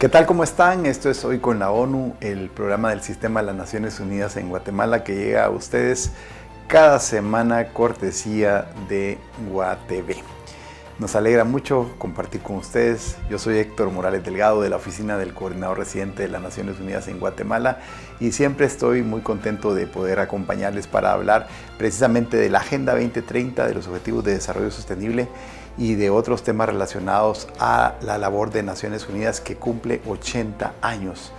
¿Qué tal? ¿Cómo están? Esto es Hoy con la ONU, el programa del Sistema de las Naciones Unidas en Guatemala que llega a ustedes cada semana cortesía de GuaTV. Nos alegra mucho compartir con ustedes. Yo soy Héctor Morales Delgado de la Oficina del Coordinador Residente de las Naciones Unidas en Guatemala y siempre estoy muy contento de poder acompañarles para hablar precisamente de la Agenda 2030, de los Objetivos de Desarrollo Sostenible y de otros temas relacionados a la labor de Naciones Unidas que cumple 80 años.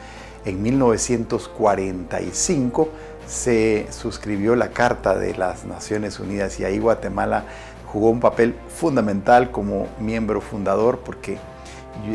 En 1945 se suscribió la Carta de las Naciones Unidas y ahí Guatemala jugó un papel fundamental como miembro fundador porque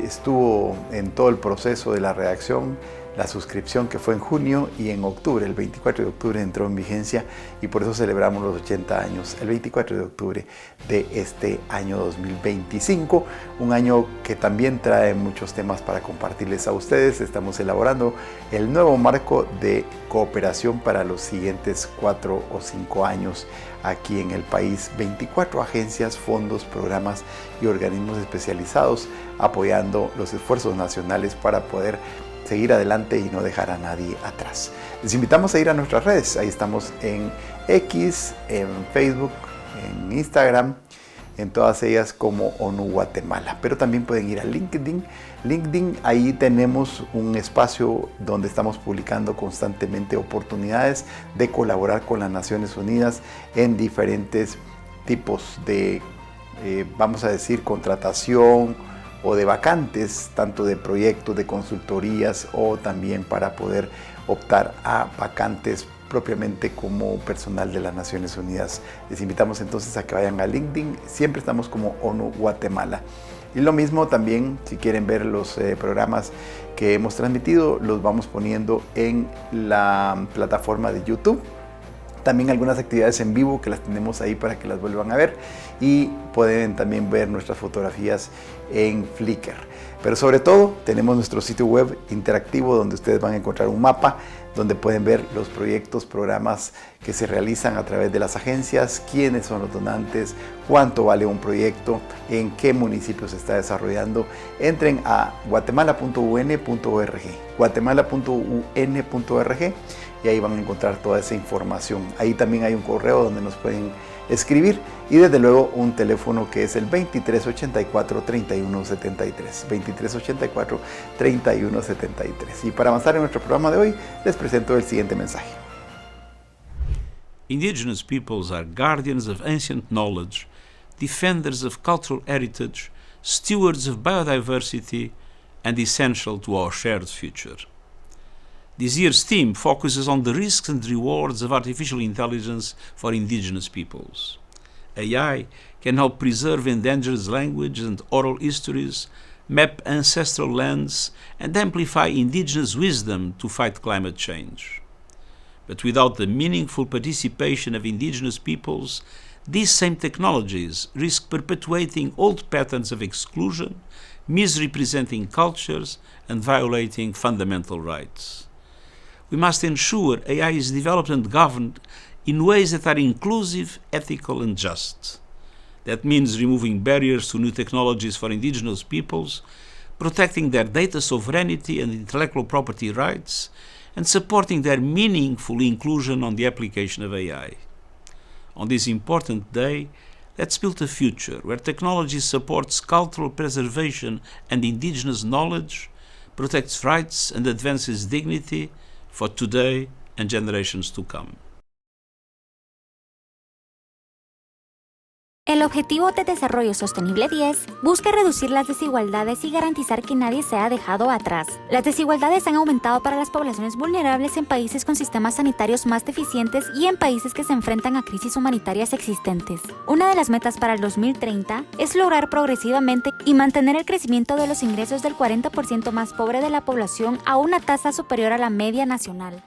estuvo en todo el proceso de la redacción, la suscripción que fue en junio y en octubre, el 24 de octubre entró en vigencia y por eso celebramos los 80 años, el 24 de octubre de este año 2025, un año que también trae muchos temas para compartirles a ustedes. Estamos elaborando el nuevo marco de cooperación para los siguientes 4 o 5 años aquí en el país, 24 agencias, fondos, programas y organismos especializados apoyando los esfuerzos nacionales para poder seguir adelante y no dejar a nadie atrás. Les invitamos a ir a nuestras redes, ahí estamos en X, en Facebook, en Instagram, en todas ellas como ONU Guatemala, pero también pueden ir a LinkedIn. Ahí tenemos un espacio donde estamos publicando constantemente oportunidades de colaborar con las Naciones Unidas en diferentes tipos de, vamos a decir, contratación o de vacantes, tanto de proyectos, de consultorías o también para poder optar a vacantes propiamente como personal de las Naciones Unidas. Les invitamos entonces a que vayan a LinkedIn, siempre estamos como ONU Guatemala. Y lo mismo también, si quieren ver los programas que hemos transmitido, los vamos poniendo en la plataforma de YouTube. También algunas actividades en vivo que las tenemos ahí para que las vuelvan a ver y pueden también ver nuestras fotografías en Flickr. Pero sobre todo tenemos nuestro sitio web interactivo donde ustedes van a encontrar un mapa donde pueden ver los proyectos, programas que se realizan a través de las agencias, quiénes son los donantes, cuánto vale un proyecto, en qué municipio se está desarrollando. Entren a guatemala.un.org, guatemala.un.org y ahí van a encontrar toda esa información. Ahí también hay un correo donde nos pueden escribir y desde luego un teléfono que es el 2384-3173, 2384-3173. Y para avanzar en nuestro programa de hoy, les presento el siguiente mensaje. Indigenous peoples are guardians of ancient knowledge, defenders of cultural heritage, stewards of biodiversity, and essential to our shared future. This year's theme focuses on the risks and rewards of artificial intelligence for indigenous peoples. AI can help preserve endangered language and oral histories, map ancestral lands, and amplify indigenous wisdom to fight climate change. But without the meaningful participation of indigenous peoples, these same technologies risk perpetuating old patterns of exclusion, misrepresenting cultures, and violating fundamental rights. We must ensure AI is developed and governed in ways that are inclusive, ethical, and just. That means removing barriers to new technologies for indigenous peoples, protecting their data sovereignty and intellectual property rights, and supporting their meaningful inclusion on the application of AI. On this important day, let's build a future where technology supports cultural preservation and indigenous knowledge, protects rights and advances dignity for today and generations to come. El Objetivo de Desarrollo Sostenible 10 busca reducir las desigualdades y garantizar que nadie sea dejado atrás. Las desigualdades han aumentado para las poblaciones vulnerables en países con sistemas sanitarios más deficientes y en países que se enfrentan a crisis humanitarias existentes. Una de las metas para el 2030 es lograr progresivamente y mantener el crecimiento de los ingresos del 40% más pobre de la población a una tasa superior a la media nacional.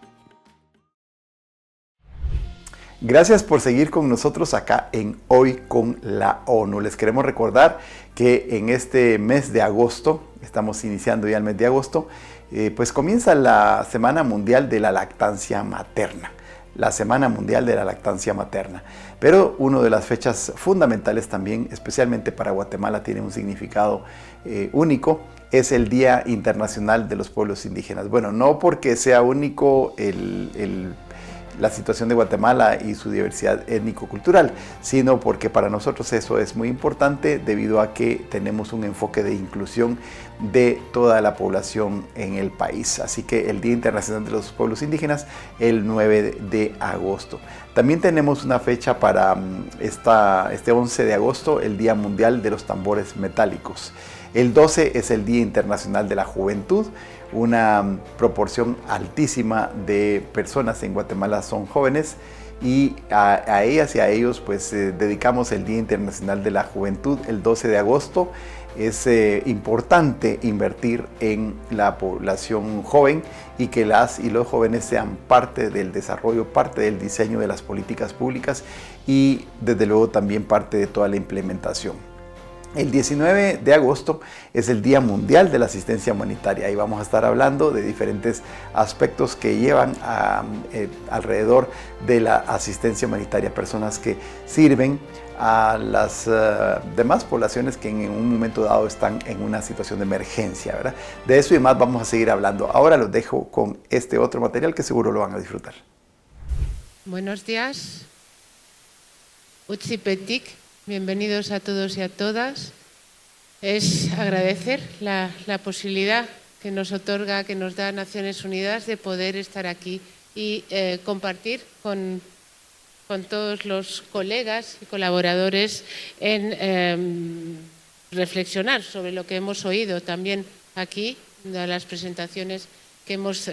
Gracias por seguir con nosotros acá en Hoy con la ONU. Les queremos recordar que en este mes de agosto, estamos iniciando ya el mes de agosto, pues comienza la Semana Mundial de la Lactancia Materna. la Semana Mundial de la Lactancia Materna. Pero una de las fechas fundamentales también, especialmente para Guatemala, tiene un significado único, es el Día Internacional de los Pueblos Indígenas. Bueno, no porque sea único la situación de Guatemala y su diversidad étnico-cultural, sino porque para nosotros eso es muy importante debido a que tenemos un enfoque de inclusión de toda la población en el país. Así que el Día Internacional de los Pueblos Indígenas, el 9 de agosto. También tenemos una fecha para este 11 de agosto, el Día Mundial de los Tambores Metálicos. El 12 es el Día Internacional de la Juventud. Una proporción altísima de personas en Guatemala son jóvenes y a ellas y a ellos pues dedicamos el Día Internacional de la Juventud el 12 de agosto. Es importante invertir en la población joven y que las y los jóvenes sean parte del desarrollo, parte del diseño de las políticas públicas y desde luego también parte de toda la implementación. El 19 de agosto es el Día Mundial de la Asistencia Humanitaria. Ahí vamos a estar hablando de diferentes aspectos que llevan alrededor de la asistencia humanitaria. Personas que sirven a las demás poblaciones que en un momento dado están en una situación de emergencia, ¿verdad? De eso y más vamos a seguir hablando. Ahora los dejo con este otro material que seguro lo van a disfrutar. Buenos días. Utzipetik. Bienvenidos a todos y a todas. Es agradecer la posibilidad que nos otorga, que nos da Naciones Unidas de poder estar aquí y compartir con todos los colegas y colaboradores en reflexionar sobre lo que hemos oído también aquí, de las presentaciones que hemos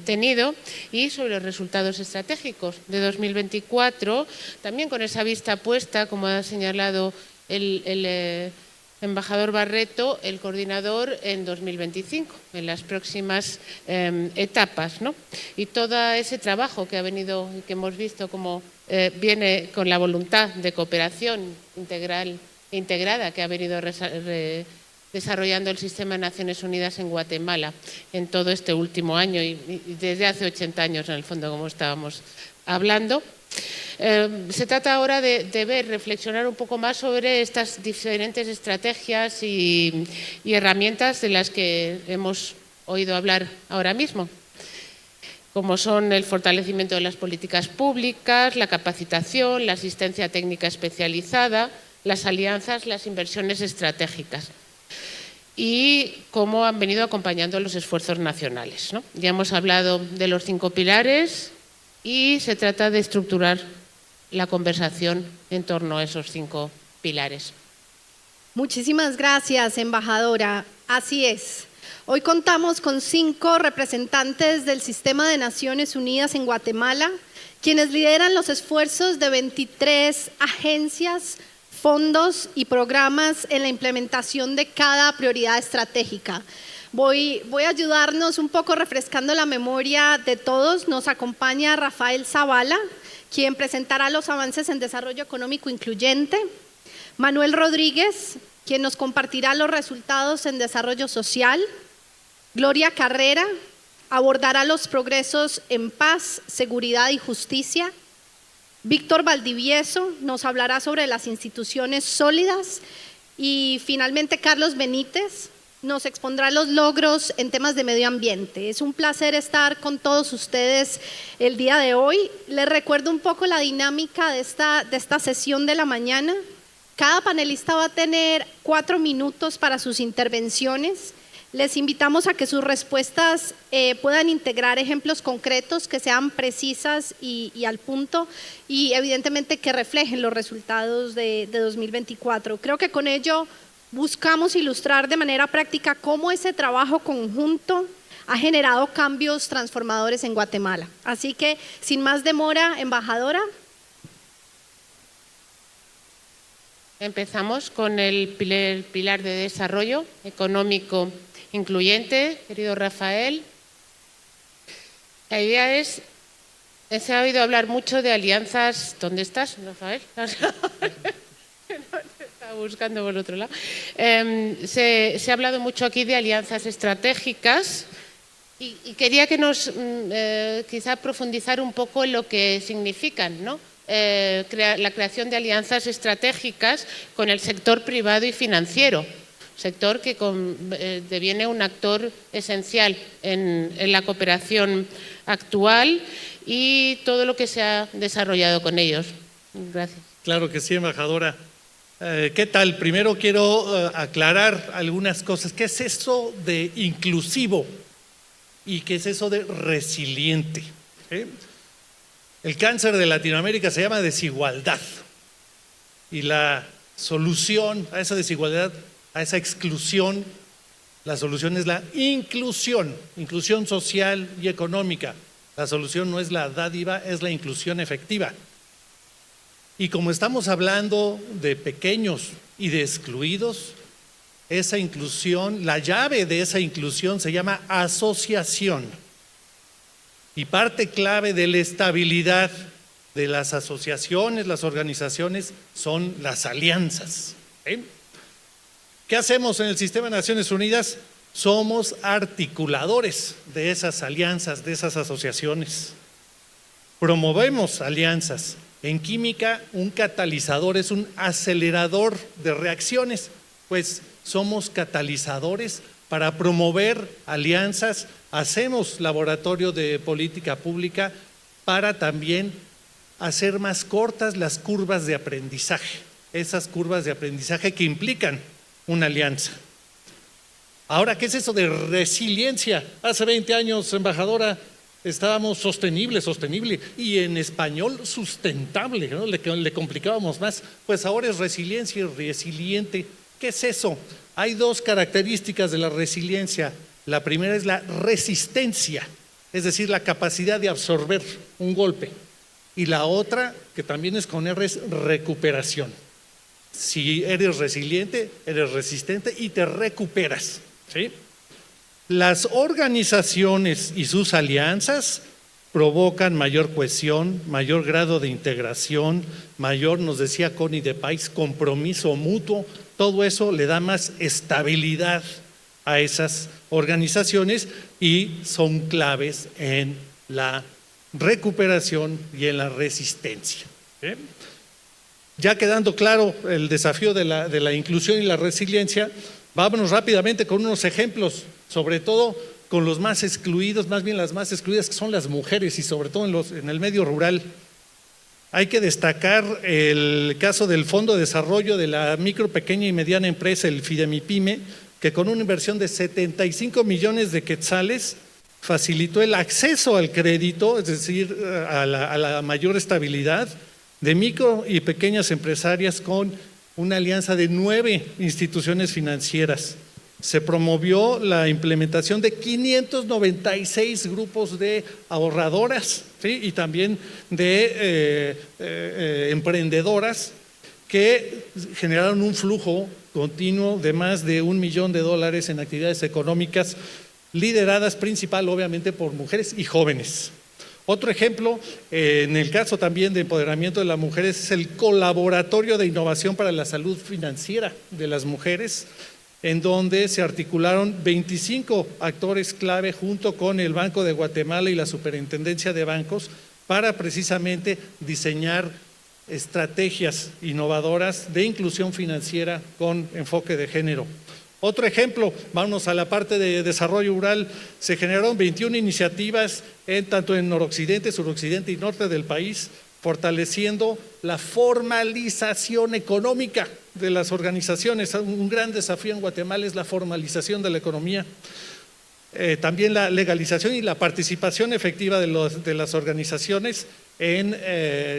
tenido y sobre los resultados estratégicos de 2024, también con esa vista puesta, como ha señalado el embajador Barreto, el coordinador en 2025, en las próximas etapas, ¿no? Y todo ese trabajo que ha venido y que hemos visto como viene con la voluntad de cooperación integrada que ha venido desarrollando el sistema de Naciones Unidas en Guatemala en todo este último año y desde hace 80 años, en el fondo, como estábamos hablando. Se trata ahora de reflexionar un poco más sobre estas diferentes estrategias y herramientas de las que hemos oído hablar ahora mismo, como son el fortalecimiento de las políticas públicas, la capacitación, la asistencia técnica especializada, las alianzas, las inversiones estratégicas y cómo han venido acompañando los esfuerzos nacionales, ¿no? Ya hemos hablado de los 5 pilares y se trata de estructurar la conversación en torno a esos 5 pilares. Muchísimas gracias, embajadora. Así es. Hoy contamos con 5 representantes del Sistema de Naciones Unidas en Guatemala, quienes lideran los esfuerzos de 23 agencias, fondos y programas en la implementación de cada prioridad estratégica. Voy a ayudarnos un poco refrescando la memoria de todos. Nos acompaña Rafael Zavala, quien presentará los avances en desarrollo económico incluyente. Manuel Rodríguez, quien nos compartirá los resultados en desarrollo social. Gloria Carrera abordará los progresos en paz, seguridad y justicia. Víctor Valdivieso nos hablará sobre las instituciones sólidas y finalmente Carlos Benítez nos expondrá los logros en temas de medio ambiente. Es un placer estar con todos ustedes el día de hoy. Les recuerdo un poco la dinámica de esta sesión de la mañana. Cada panelista va a tener 4 minutos para sus intervenciones. Les invitamos a que sus respuestas puedan integrar ejemplos concretos que sean precisas y al punto y evidentemente que reflejen los resultados de 2024. Creo que con ello buscamos ilustrar de manera práctica cómo ese trabajo conjunto ha generado cambios transformadores en Guatemala. Así que, sin más demora, embajadora. Empezamos con el pilar de desarrollo económico incluyente, querido Rafael. La idea es, se ha oído hablar mucho de alianzas. ¿Dónde estás, Rafael? Estaba buscando por otro lado. Se ha hablado mucho aquí de alianzas estratégicas Y quería que nos quizá profundizar un poco en lo que significan, ¿no? La creación de alianzas estratégicas con el sector privado y financiero, sector que deviene un actor esencial en la cooperación actual y todo lo que se ha desarrollado con ellos. Gracias. Claro que sí, embajadora. ¿Qué tal? Primero quiero aclarar algunas cosas. ¿Qué es eso de inclusivo? ¿Y qué es eso de resiliente? El cáncer de Latinoamérica se llama desigualdad. Y la solución a esa desigualdad, a esa exclusión, la solución es la inclusión social y económica. La solución no es la dádiva, es la inclusión efectiva. Y como estamos hablando de pequeños y de excluidos, esa inclusión, la llave de esa inclusión se llama asociación. Y parte clave de la estabilidad de las asociaciones, las organizaciones, son las alianzas. ¿Qué hacemos en el sistema de Naciones Unidas? Somos articuladores de esas alianzas, de esas asociaciones. Promovemos alianzas. En química, un catalizador es un acelerador de reacciones, pues somos catalizadores para promover alianzas, hacemos laboratorio de política pública para también hacer más cortas las curvas de aprendizaje, esas curvas de aprendizaje que implican una alianza. Ahora, ¿qué es eso de resiliencia? Hace 20 años, embajadora, estábamos sostenible, y en español sustentable, ¿no? Le complicábamos más, pues ahora es resiliencia y resiliente. ¿Qué es eso? Hay dos características de la resiliencia. La primera es la resistencia, es decir, la capacidad de absorber un golpe. Y la otra, que también es con R, es recuperación. Si eres resiliente, eres resistente y te recuperas, ¿sí? Las organizaciones y sus alianzas provocan mayor cohesión, mayor grado de integración, mayor, nos decía Connie de País, compromiso mutuo. Todo eso le da más estabilidad a esas organizaciones y son claves en la recuperación y en la resistencia. Ya quedando claro el desafío de la inclusión y la resiliencia, vámonos rápidamente con unos ejemplos, sobre todo con los más excluidos, más bien las más excluidas, que son las mujeres y sobre todo en el medio rural. Hay que destacar el caso del Fondo de Desarrollo de la Micro, Pequeña y Mediana Empresa, el Fidemipyme, que con una inversión de 75 millones de quetzales facilitó el acceso al crédito, es decir, a la mayor estabilidad de micro y pequeñas empresarias con una alianza de 9 instituciones financieras. Se promovió la implementación de 596 grupos de ahorradoras, ¿sí? Y también de emprendedoras que generaron un flujo continuo de más de $1 millón en actividades económicas lideradas principal, obviamente, por mujeres y jóvenes. Otro ejemplo, en el caso también de empoderamiento de las mujeres, es el Colaboratorio de Innovación para la Salud Financiera de las Mujeres, en donde se articularon 25 actores clave junto con el Banco de Guatemala y la Superintendencia de Bancos para precisamente diseñar estrategias innovadoras de inclusión financiera con enfoque de género. Otro ejemplo, vámonos a la parte de desarrollo rural, se generaron 21 iniciativas tanto en noroccidente, suroccidente y norte del país, fortaleciendo la formalización económica de las organizaciones. Un gran desafío en Guatemala es la formalización de la economía. También la legalización y la participación efectiva de las organizaciones en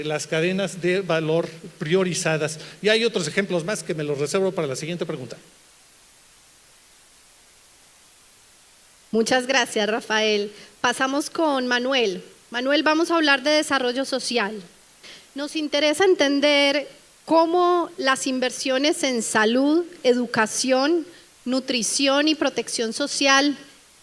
las cadenas de valor priorizadas. Y hay otros ejemplos más que me los reservo para la siguiente pregunta. Muchas gracias, Rafael. Pasamos con Manuel. Manuel, vamos a hablar de desarrollo social. Nos interesa entender cómo las inversiones en salud, educación, nutrición y protección social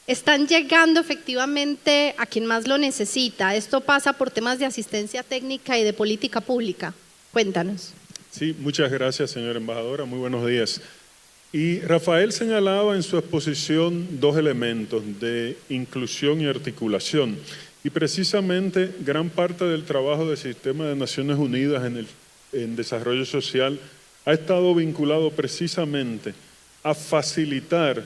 están llegando efectivamente a quien más lo necesita. Esto pasa por temas de asistencia técnica y de política pública. Cuéntanos. Sí, muchas gracias, señora embajadora. Muy buenos días. Y Rafael señalaba en su exposición dos elementos de inclusión y articulación. Y precisamente gran parte del trabajo del Sistema de Naciones Unidas en desarrollo social ha estado vinculado precisamente a facilitar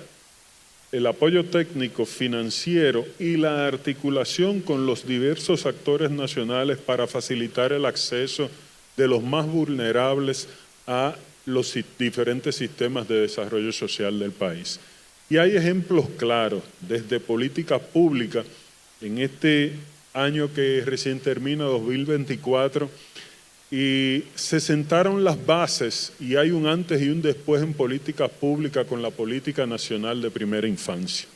el apoyo técnico, financiero y la articulación con los diversos actores nacionales para facilitar el acceso de los más vulnerables a los diferentes sistemas de desarrollo social del país. Y hay ejemplos claros, desde políticas públicas, en este año que recién termina, 2024, y se sentaron las bases y hay un antes y un después en políticas públicas con la Política Nacional de Primera Infancia,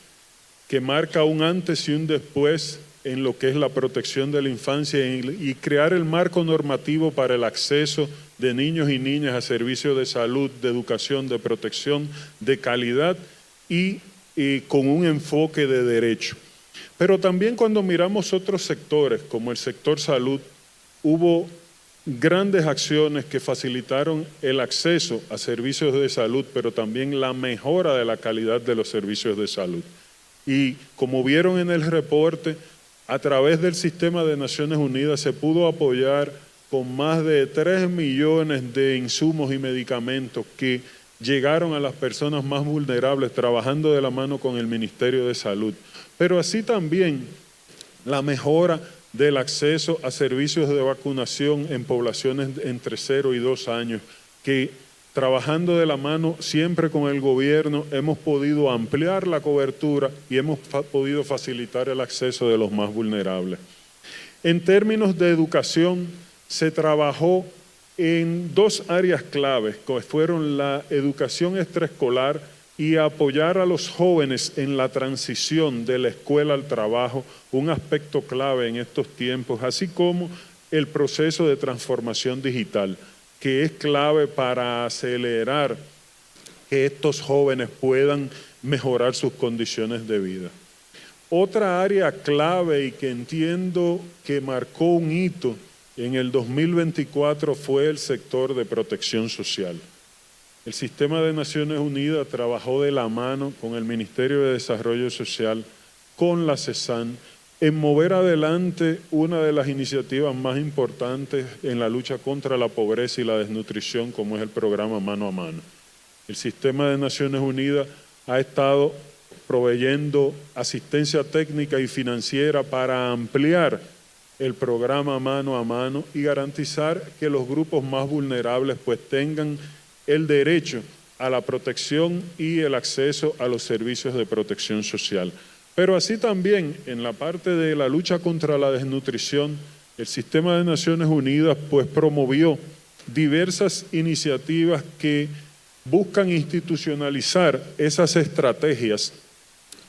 que marca un antes y un después en lo que es la protección de la infancia y crear el marco normativo para el acceso de niños y niñas a servicios de salud, de educación, de protección, de calidad y con un enfoque de derecho. Pero también cuando miramos otros sectores, como el sector salud, hubo grandes acciones que facilitaron el acceso a servicios de salud, pero también la mejora de la calidad de los servicios de salud. Y como vieron en el reporte, a través del Sistema de Naciones Unidas se pudo apoyar con más de 3 millones de insumos y medicamentos que llegaron a las personas más vulnerables trabajando de la mano con el Ministerio de Salud. Pero así también la mejora del acceso a servicios de vacunación en poblaciones entre 0 y 2 años, que trabajando de la mano siempre con el gobierno hemos podido ampliar la cobertura y hemos podido facilitar el acceso de los más vulnerables. En términos de educación, se trabajó en 2 áreas claves, que fueron la educación extraescolar y apoyar a los jóvenes en la transición de la escuela al trabajo, un aspecto clave en estos tiempos, así como el proceso de transformación digital, que es clave para acelerar que estos jóvenes puedan mejorar sus condiciones de vida. Otra área clave y que entiendo que marcó un hito en el 2024 fue el sector de protección social. El Sistema de Naciones Unidas trabajó de la mano con el Ministerio de Desarrollo Social, con la CESAN, en mover adelante una de las iniciativas más importantes en la lucha contra la pobreza y la desnutrición, como es el programa Mano a Mano. El Sistema de Naciones Unidas ha estado proveyendo asistencia técnica y financiera para ampliar el programa Mano a Mano y garantizar que los grupos más vulnerables pues tengan el derecho a la protección y el acceso a los servicios de protección social. Pero así también, en la parte de la lucha contra la desnutrición, el Sistema de Naciones Unidas pues promovió diversas iniciativas que buscan institucionalizar esas estrategias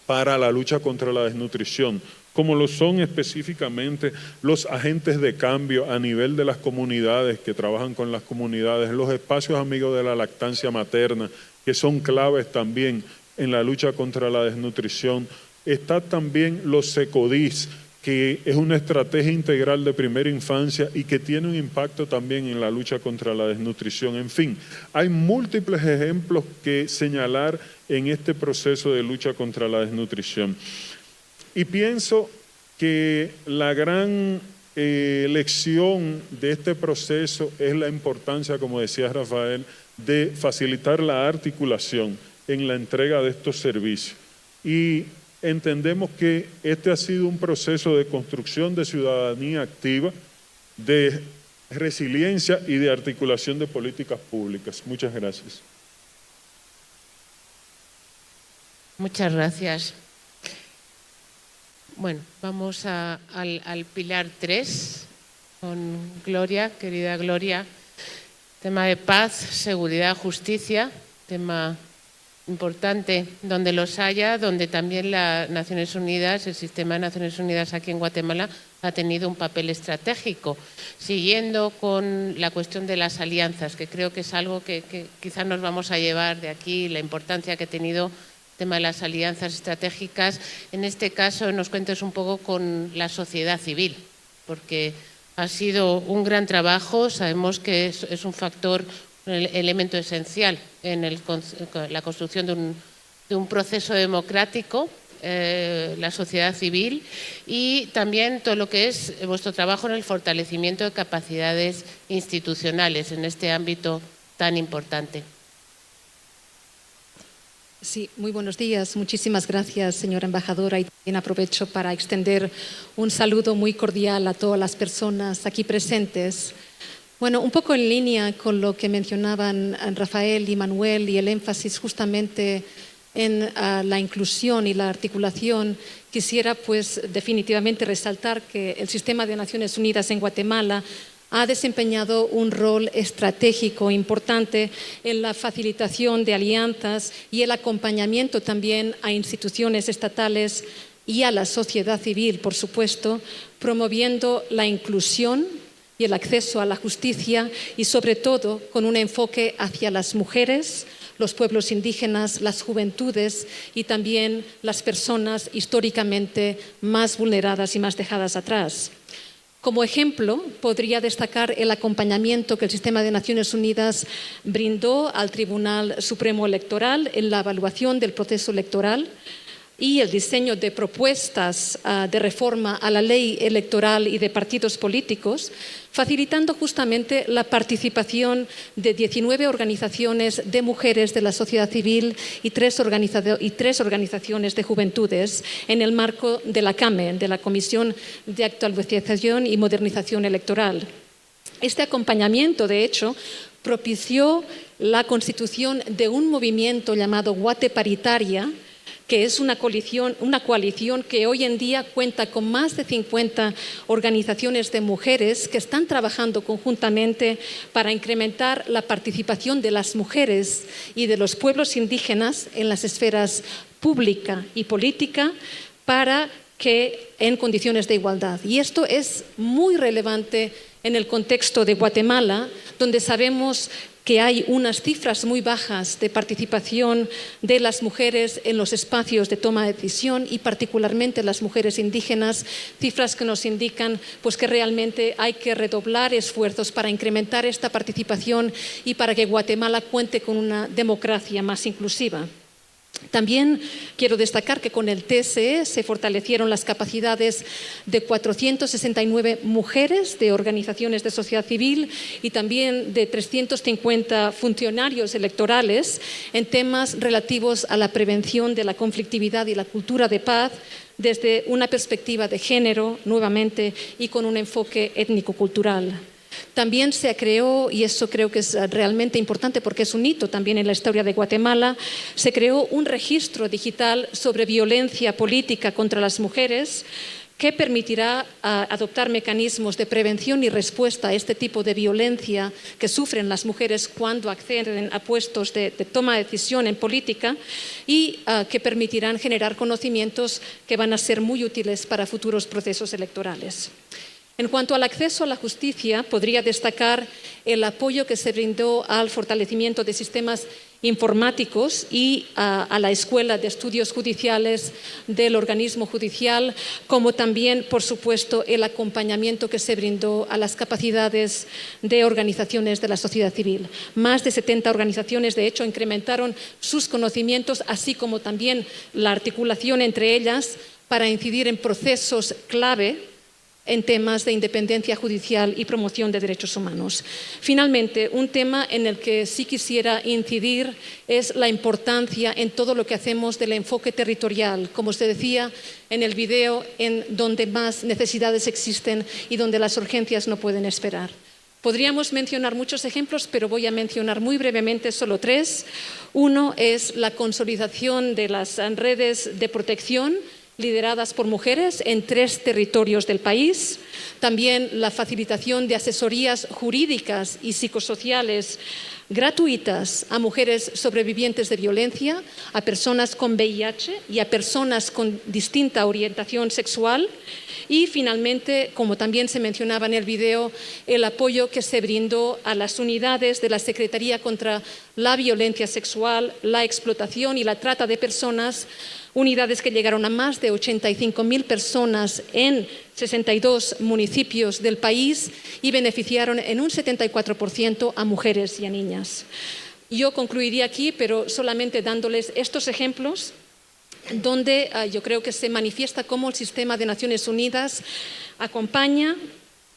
para la lucha contra la desnutrición, como lo son específicamente los agentes de cambio a nivel de las comunidades que trabajan con las comunidades, los espacios amigos de la lactancia materna, que son claves también en la lucha contra la desnutrición. Está también los SECODIS, que es una estrategia integral de primera infancia y que tiene un impacto también en la lucha contra la desnutrición. En fin, hay múltiples ejemplos que señalar en este proceso de lucha contra la desnutrición. Y pienso que la gran lección de este proceso es la importancia, como decía Rafael, de facilitar la articulación en la entrega de estos servicios. Y entendemos que este ha sido un proceso de construcción de ciudadanía activa, de resiliencia y de articulación de políticas públicas. Muchas gracias. Muchas gracias. Bueno, vamos al pilar 3 con Gloria, querida Gloria. Tema de paz, seguridad, justicia, tema importante donde los haya, donde también las Naciones Unidas, el Sistema de Naciones Unidas aquí en Guatemala ha tenido un papel estratégico, siguiendo con la cuestión de las alianzas, que creo que es algo que quizás nos vamos a llevar de aquí, la importancia que ha tenido el tema de las alianzas estratégicas. En este caso nos cuentes un poco con la sociedad civil, porque ha sido un gran trabajo, sabemos que es un factor elemento esencial en la construcción de un proceso democrático, la sociedad civil, y también todo lo que es vuestro trabajo en el fortalecimiento de capacidades institucionales en este ámbito tan importante. Sí, muy buenos días. Muchísimas gracias, señora embajadora, y también aprovecho para extender un saludo muy cordial a todas las personas aquí presentes. Bueno, un poco en línea con lo que mencionaban Rafael y Manuel y el énfasis justamente en la inclusión y la articulación, quisiera pues definitivamente resaltar que el Sistema de Naciones Unidas en Guatemala ha desempeñado un rol estratégico importante en la facilitación de alianzas y el acompañamiento también a instituciones estatales y a la sociedad civil, por supuesto, promoviendo la inclusión y el acceso a la justicia y, sobre todo, con un enfoque hacia las mujeres, los pueblos indígenas, las juventudes y también las personas históricamente más vulneradas y más dejadas atrás. Como ejemplo, podría destacar el acompañamiento que el Sistema de Naciones Unidas brindó al Tribunal Supremo Electoral en la evaluación del proceso electoral y el diseño de propuestas de reforma a la ley electoral y de partidos políticos, facilitando justamente la participación de 19 organizaciones de mujeres de la sociedad civil y tres organizaciones de juventudes en el marco de la CAME, de la Comisión de Actualización y Modernización Electoral. Este acompañamiento, de hecho, propició la constitución de un movimiento llamado Guate Paritaria, que es una coalición que hoy en día cuenta con más de 50 organizaciones de mujeres que están trabajando conjuntamente para incrementar la participación de las mujeres y de los pueblos indígenas en las esferas pública y política para que en condiciones de igualdad. Y esto es muy relevante en el contexto de Guatemala, donde sabemos que hay unas cifras muy bajas de participación de las mujeres en los espacios de toma de decisión y particularmente las mujeres indígenas, cifras que nos indican pues, que realmente hay que redoblar esfuerzos para incrementar esta participación y para que Guatemala cuente con una democracia más inclusiva. También quiero destacar que con el TSE se fortalecieron las capacidades de 469 mujeres de organizaciones de sociedad civil y también de 350 funcionarios electorales en temas relativos a la prevención de la conflictividad y la cultura de paz desde una perspectiva de género, nuevamente, y con un enfoque étnico-cultural. También se creó, y eso creo que es realmente importante porque es un hito también en la historia de Guatemala, se creó un registro digital sobre violencia política contra las mujeres que permitirá adoptar mecanismos de prevención y respuesta a este tipo de violencia que sufren las mujeres cuando acceden a puestos de toma de decisión en política y que permitirán generar conocimientos que van a ser muy útiles para futuros procesos electorales. En cuanto al acceso a la justicia, podría destacar el apoyo que se brindó al fortalecimiento de sistemas informáticos y a la Escuela de Estudios Judiciales del organismo judicial, como también, por supuesto, el acompañamiento que se brindó a las capacidades de organizaciones de la sociedad civil. Más de 70 organizaciones, de hecho, incrementaron sus conocimientos, así como también la articulación entre ellas para incidir en procesos clave en temas de independencia judicial y promoción de derechos humanos. Finalmente, un tema en el que sí quisiera incidir es la importancia en todo lo que hacemos del enfoque territorial, como se decía en el video, en donde más necesidades existen y donde las urgencias no pueden esperar. Podríamos mencionar muchos ejemplos, pero voy a mencionar muy brevemente solo tres. Uno es la consolidación de las redes de protección lideradas por mujeres en 3 territorios del país. También la facilitación de asesorías jurídicas y psicosociales gratuitas a mujeres sobrevivientes de violencia, a personas con VIH y a personas con distinta orientación sexual. Y finalmente, como también se mencionaba en el video, el apoyo que se brindó a las unidades de la Secretaría contra la Violencia Sexual, la Explotación y la Trata de Personas unidades que llegaron a más de 85.000 personas en 62 municipios del país y beneficiaron en un 74% a mujeres y a niñas. Yo concluiría aquí, pero solamente dándoles estos ejemplos donde yo creo que se manifiesta cómo el sistema de Naciones Unidas acompaña,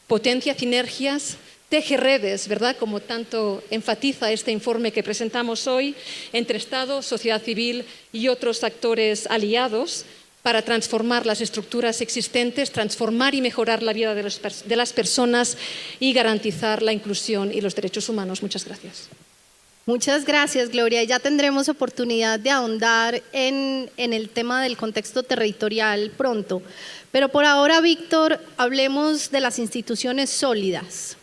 potencia sinergias, teje redes, ¿verdad?, como tanto enfatiza este informe que presentamos hoy, entre Estado, sociedad civil y otros actores aliados para transformar las estructuras existentes, transformar y mejorar la vida de las personas y garantizar la inclusión y los derechos humanos. Muchas gracias. Muchas gracias, Gloria. Ya tendremos oportunidad de ahondar en el tema del contexto territorial pronto. Pero por ahora, Víctor, hablemos de las instituciones sólidas.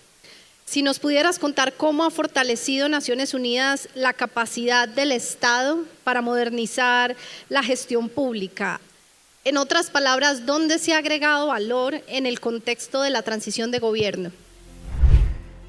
Si nos pudieras contar cómo ha fortalecido Naciones Unidas la capacidad del Estado para modernizar la gestión pública. En otras palabras, ¿dónde se ha agregado valor en el contexto de la transición de gobierno?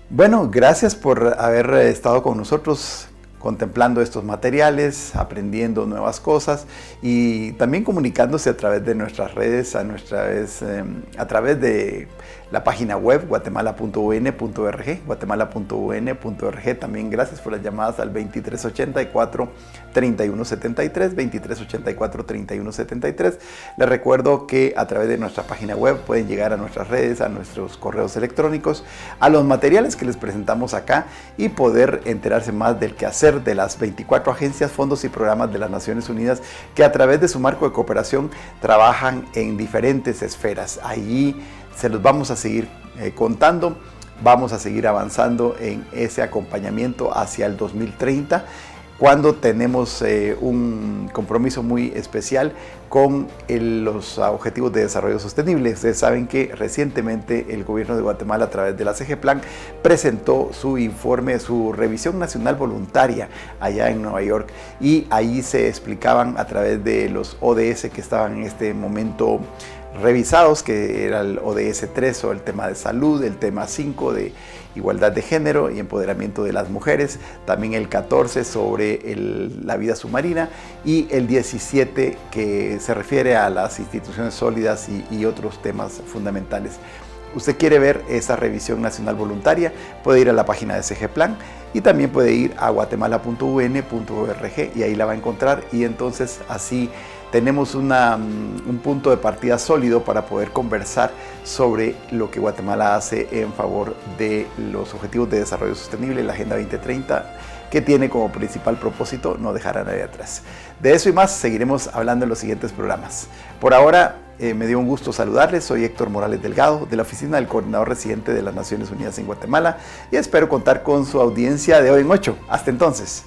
Bueno, gracias por haber estado con nosotros contemplando estos materiales, aprendiendo nuevas cosas y también comunicándose a través de nuestras redes, a través de la página web guatemala.un.org, guatemala.un.org. También gracias por las llamadas al 2384-3173, 2384-3173. Les recuerdo que a través de nuestra página web pueden llegar a nuestras redes, a nuestros correos electrónicos, a los materiales que les presentamos acá y poder enterarse más del quehacer de las 24 agencias, fondos y programas de las Naciones Unidas que a través de su marco de cooperación trabajan en diferentes esferas. Allí se los vamos a seguir contando, vamos a seguir avanzando en ese acompañamiento hacia el 2030, cuando tenemos un compromiso muy especial con los Objetivos de Desarrollo Sostenible. Ustedes saben que recientemente el gobierno de Guatemala, a través de la CGPLAN, presentó su informe, su revisión nacional voluntaria allá en Nueva York, y ahí se explicaban a través de los ODS que estaban en este momento revisados, que era el ODS 3 o el tema de salud, el tema 5 de igualdad de género y empoderamiento de las mujeres, también el 14 sobre la vida submarina y el 17 que se refiere a las instituciones sólidas y otros temas fundamentales. Usted quiere ver esa revisión nacional voluntaria, puede ir a la página de CGPLAN y también puede ir a guatemala.un.org y ahí la va a encontrar, y entonces así tenemos un punto de partida sólido para poder conversar sobre lo que Guatemala hace en favor de los Objetivos de Desarrollo Sostenible, la Agenda 2030, que tiene como principal propósito no dejar a nadie atrás. De eso y más seguiremos hablando en los siguientes programas. Por ahora, me dio un gusto saludarles. Soy Héctor Morales Delgado, de la Oficina del Coordinador Residente de las Naciones Unidas en Guatemala, y espero contar con su audiencia de hoy en 8. Hasta entonces.